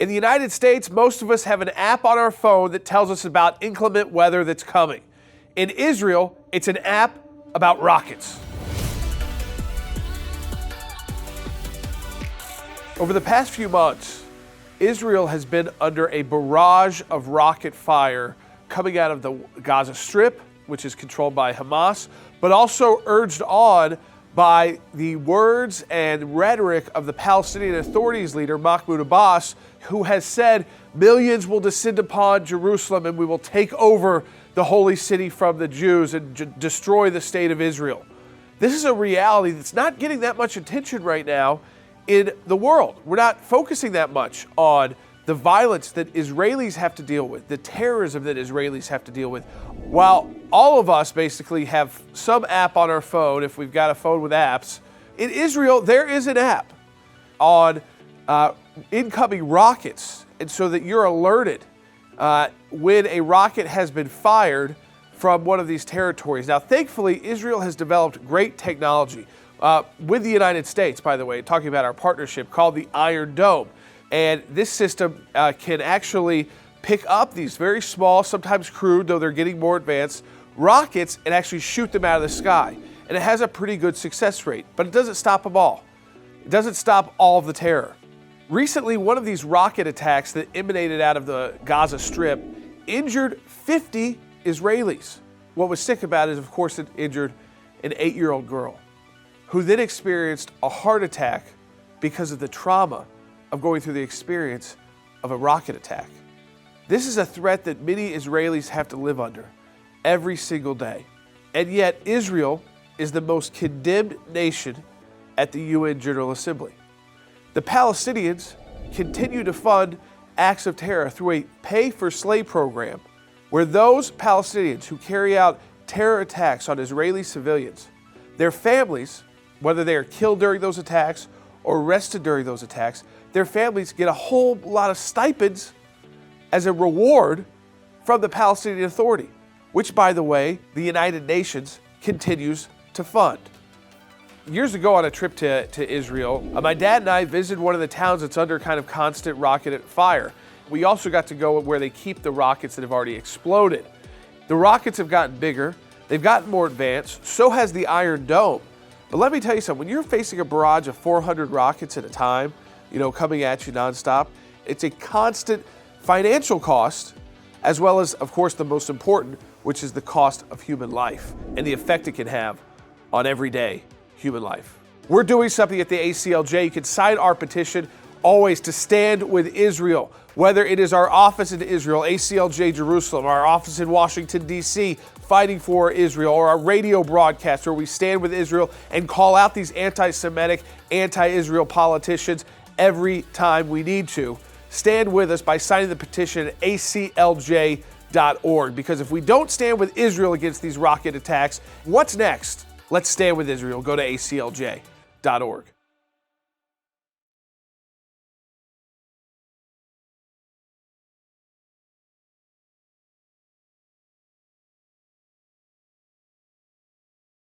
In the United States, most of us have an app on our phone that tells us about inclement weather that's coming. In Israel, it's an app about rockets. Over the past few months, Israel has been under a barrage of rocket fire coming out of the Gaza Strip, which is controlled by Hamas, but also urged on by the words and rhetoric of the Palestinian Authority's leader, Mahmoud Abbas, who has said millions will descend upon Jerusalem and we will take over the holy city from the Jews and destroy the state of Israel. This is a reality that's not getting that much attention right now in the world. We're not focusing that much on the violence that Israelis have to deal with, the terrorism that Israelis have to deal with. While all of us basically have some app on our phone, if we've got a phone with apps, in Israel there is an app on incoming rockets, and so that you're alerted when a rocket has been fired from one of these territories. Now, thankfully, Israel has developed great technology with the United States, by the way, talking about our partnership, called the Iron Dome. And this system can actually pick up these very small, sometimes crude, though they're getting more advanced, rockets and actually shoot them out of the sky. And it has a pretty good success rate, but it doesn't stop them all. It doesn't stop all of the terror. Recently, one of these rocket attacks that emanated out of the Gaza Strip injured 50 Israelis. What was sick about it is, of course, it injured an 8-year-old girl who then experienced a heart attack because of the trauma of going through the experience of a rocket attack. This is a threat that many Israelis have to live under every single day. And yet Israel is the most condemned nation at the UN General Assembly. The Palestinians continue to fund acts of terror through a pay-for-slay program where those Palestinians who carry out terror attacks on Israeli civilians, their families, whether they are killed during those attacks or arrested during those attacks, their families get a whole lot of stipends as a reward from the Palestinian Authority, which, by the way, the United Nations continues to fund. Years ago on a trip to Israel, my dad and I visited one of the towns that's under kind of constant rocket fire. We also got to go where they keep the rockets that have already exploded. The rockets have gotten bigger, they've gotten more advanced, so has the Iron Dome. But let me tell you something, when you're facing a barrage of 400 rockets at a time, coming at you nonstop, it's a constant financial cost, as well as, of course, the most important, which is the cost of human life and the effect it can have on everyday human life. We're doing something at the ACLJ. You can sign our petition always to stand with Israel, whether it is our office in Israel, ACLJ Jerusalem, our office in Washington, D.C., fighting for Israel, or our radio broadcast where we stand with Israel and call out these anti-Semitic, anti-Israel politicians every time we need to. Stand with us by signing the petition at ACLJ.org, because if we don't stand with Israel against these rocket attacks, what's next? Let's stand with Israel. Go to ACLJ.org.